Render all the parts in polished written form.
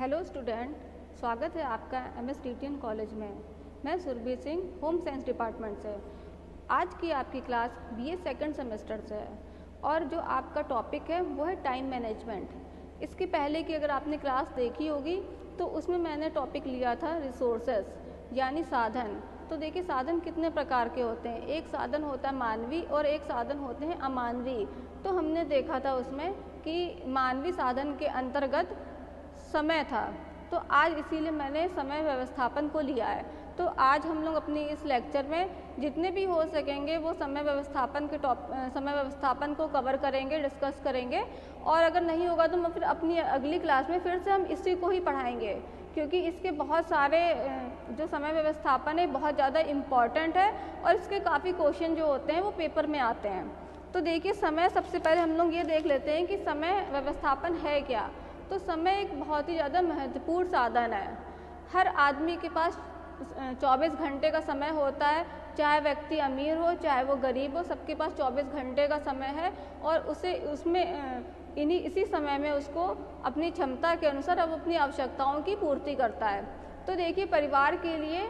Hello student, स्वागत है आपका MSTTN कॉलेज में। मैं Surabhi Singh, home science department से। आज की आपकी क्लास BA सेकंड सेमेस्टर से है और जो आपका टॉपिक है वो है टाइम मैनेजमेंट। इसके पहले की अगर आपने क्लास देखी होगी तो उसमें मैंने टॉपिक लिया था रिसोर्सेस यानी साधन। तो देखिए साधन कितने प्रकार के होते हैं। एक साधन होता है मानवीय और एक साधन होते हैं अमानवीय। तो हमने देखा था उसमें कि मानवीय साधन के अंतर्गत समय था, तो आज इसीलिए मैंने समय व्यवस्थापन को लिया है। तो आज हम लोग अपनी इस लेक्चर में जितने भी हो सकेंगे वो समय व्यवस्थापन को कवर करेंगे, डिस्कस करेंगे। और अगर नहीं होगा तो मैं फिर अपनी अगली क्लास में फिर से हम इसी को ही पढ़ाएंगे, क्योंकि इसके बहुत सारे जो समय व्यवस्थापन है बहुत ज़्यादा इम्पॉर्टेंट है और इसके काफ़ी क्वेश्चन जो होते हैं वो पेपर में आते हैं। तो देखिए समय, सबसे पहले हम लोग ये देख लेते हैं कि समय व्यवस्थापन है क्या। तो समय एक बहुत ही ज़्यादा महत्वपूर्ण साधन है। हर आदमी के पास 24 घंटे का समय होता है, चाहे व्यक्ति अमीर हो चाहे वो गरीब हो, सबके पास 24 घंटे का समय है और इसी समय में उसको अपनी क्षमता के अनुसार अब अपनी आवश्यकताओं की पूर्ति करता है। तो देखिए परिवार के लिए,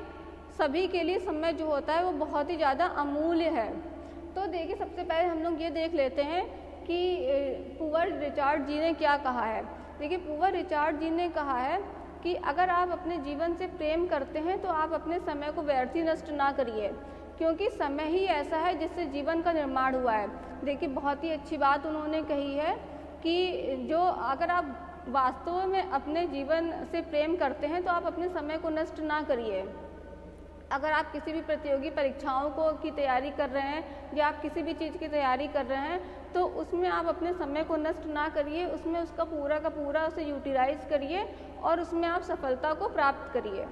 सभी के लिए समय जो होता है वो बहुत ही ज़्यादा अमूल्य है। तो देखिए सबसे पहले हम लोग ये देख लेते हैं कि पुअर रिचर्ड जी ने क्या कहा है। देखिए पुअर रिचर्ड जी ने कहा है कि अगर आप अपने जीवन से प्रेम करते हैं तो आप अपने समय को व्यर्थ ही नष्ट ना करिए, क्योंकि समय ही ऐसा है जिससे जीवन का निर्माण हुआ है। देखिए बहुत ही अच्छी बात उन्होंने कही है कि जो अगर आप वास्तव में अपने जीवन से प्रेम करते हैं तो आप अपने समय को नष्ट ना करिए। अगर आप किसी भी प्रतियोगी परीक्षाओं की तैयारी कर रहे हैं या आप किसी भी चीज़ की तैयारी कर रहे हैं तो उसमें आप अपने समय को नष्ट ना करिए, उसमें उसका पूरा का पूरा उसे यूटिलाइज करिए और उसमें आप सफलता को प्राप्त करिए।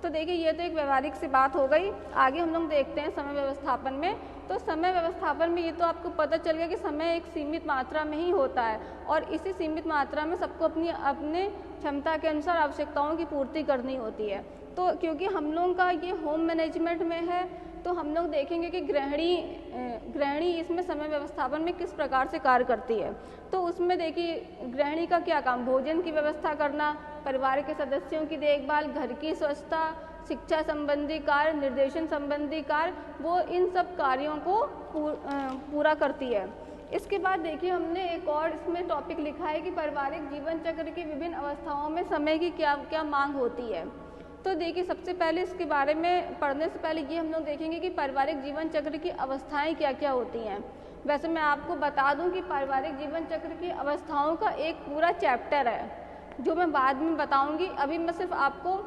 तो देखिए ये तो एक व्यवहारिक सी बात हो गई। आगे हम लोग देखते हैं समय व्यवस्थापन में। तो समय व्यवस्थापन में ये तो आपको पता चल गया कि समय एक सीमित मात्रा में ही होता है और इसी सीमित मात्रा में सबको अपने क्षमता के अनुसार आवश्यकताओं की पूर्ति करनी होती है। तो क्योंकि हम लोगों का ये होम मैनेजमेंट में है तो हम लोग देखेंगे कि गृहिणी इसमें समय व्यवस्थापन में किस प्रकार से कार्य करती है। तो उसमें देखिए गृहिणी का क्या काम, भोजन की व्यवस्था करना, परिवार के सदस्यों की देखभाल, घर की स्वच्छता, शिक्षा संबंधी कार्य, निर्देशन संबंधी कार्य, वो इन सब कार्यों को पूरा करती है। इसके बाद देखिए हमने एक और इसमें टॉपिक लिखा है कि पारिवारिक जीवन चक्र की विभिन्न अवस्थाओं में समय की क्या क्या मांग होती है। तो देखिए सबसे पहले इसके बारे में पढ़ने से पहले ये हम लोग देखेंगे कि पारिवारिक जीवन चक्र की अवस्थाएं क्या क्या होती हैं। वैसे मैं आपको बता दूं कि पारिवारिक जीवन चक्र की अवस्थाओं का एक पूरा चैप्टर है जो मैं बाद में बताऊंगी। अभी मैं सिर्फ आपको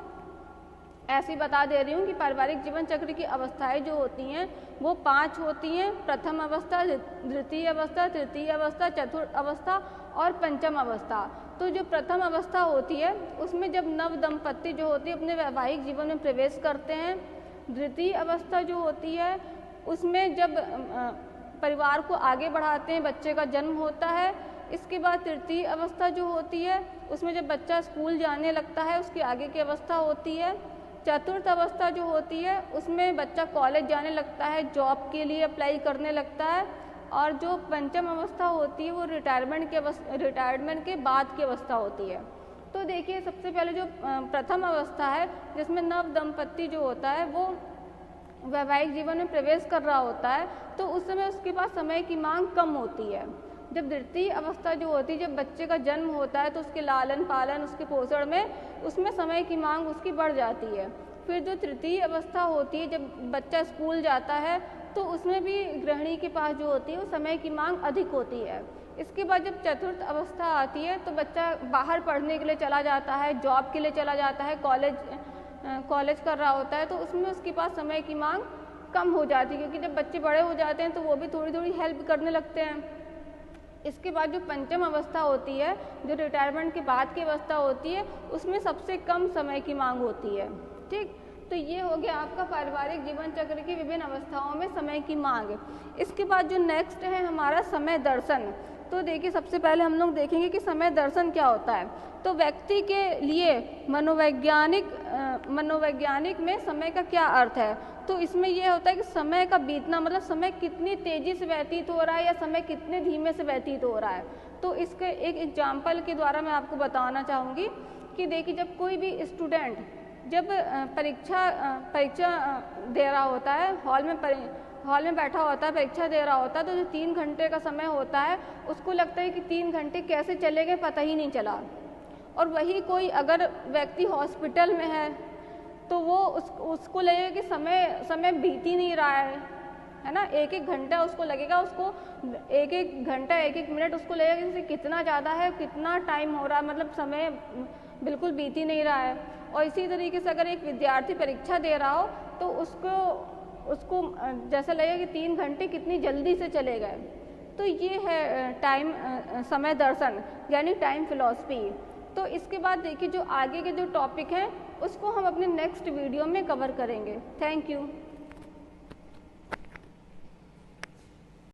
ऐसे ही बता दे रही हूँ कि पारिवारिक जीवन चक्र की अवस्थाएं जो होती हैं वो 5 होती हैं। प्रथम अवस्था, द्वितीय अवस्था, तृतीय अवस्था, चतुर्थ अवस्था और पंचम अवस्था। तो जो प्रथम अवस्था होती है उसमें जब नव दंपत्ति जो होती है अपने वैवाहिक जीवन में प्रवेश करते हैं। द्वितीय अवस्था जो होती है उसमें जब परिवार को आगे बढ़ाते हैं, बच्चे का जन्म होता है। इसके बाद तृतीय अवस्था जो होती है उसमें जब बच्चा स्कूल जाने लगता है उसकी आगे की अवस्था होती है। चतुर्थ अवस्था जो होती है उसमें बच्चा कॉलेज जाने लगता है, जॉब के लिए अप्लाई करने लगता है। और जो पंचम अवस्था होती है वो रिटायरमेंट के बाद की अवस्था होती है। तो देखिए सबसे पहले जो प्रथम अवस्था है जिसमें नव दंपत्ति जो होता है वो वैवाहिक जीवन में प्रवेश कर रहा होता है तो उस समय उसके पास समय की मांग कम होती है। जब द्वितीय अवस्था जो होती है, जब बच्चे का जन्म होता है तो उसके लालन पालन, उसके पोषण में उसमें समय की मांग उसकी बढ़ जाती है। फिर जो तृतीय अवस्था होती है, जब बच्चा स्कूल जाता है तो उसमें भी गृहिणी के पास जो होती है वो समय की मांग अधिक होती है। इसके बाद जब चतुर्थ अवस्था आती है तो बच्चा बाहर पढ़ने के लिए चला जाता है, जॉब के लिए चला जाता है, कॉलेज कर रहा होता है तो उसमें उसके पास समय की मांग कम हो जाती है, क्योंकि जब बच्चे बड़े हो जाते हैं तो वो भी थोड़ी थोड़ी हेल्प करने लगते हैं। इसके बाद जो पंचम अवस्था होती है, जो रिटायरमेंट के बाद की अवस्था होती है, उसमें सबसे कम समय की मांग होती है। ठीक, तो ये हो गया आपका पारिवारिक जीवन चक्र की विभिन्न अवस्थाओं में समय की मांग। इसके बाद जो नेक्स्ट है हमारा समय दर्शन। तो देखिए सबसे पहले हम लोग देखेंगे कि समय दर्शन क्या होता है। तो व्यक्ति के लिए मनोवैज्ञानिक में समय का क्या अर्थ है। तो इसमें यह होता है कि समय का बीतना मतलब समय कितनी तेजी से व्यतीत हो रहा है या समय कितने धीमे से व्यतीत हो रहा है। तो इसके एक एग्जाम्पल के द्वारा मैं आपको बताना चाहूँगी कि देखिए जब कोई भी स्टूडेंट जब परीक्षा दे रहा होता है, हॉल में बैठा होता है, परीक्षा दे रहा होता है, तो जो 3 घंटे का समय होता है उसको लगता है कि 3 घंटे कैसे चले गए पता ही नहीं चला। और वही कोई अगर व्यक्ति हॉस्पिटल में है तो वो उसको लगेगा कि समय बीत ही नहीं रहा है ना। एक एक घंटा उसको लगेगा, उसको एक एक घंटा एक एक मिनट उसको लगेगा कि कितना ज़्यादा है, कितना टाइम हो रहा है, मतलब समय बिल्कुल बीत ही नहीं रहा है। और इसी तरीके से अगर एक विद्यार्थी परीक्षा दे रहा हो तो उसको जैसा लगेगा कि 3 घंटे कितनी जल्दी से चले गए। तो ये है समय दर्शन यानी टाइम फिलॉसफी। तो इसके बाद देखिए जो आगे के जो टॉपिक हैं उसको हम अपने नेक्स्ट वीडियो में कवर करेंगे। Thank you.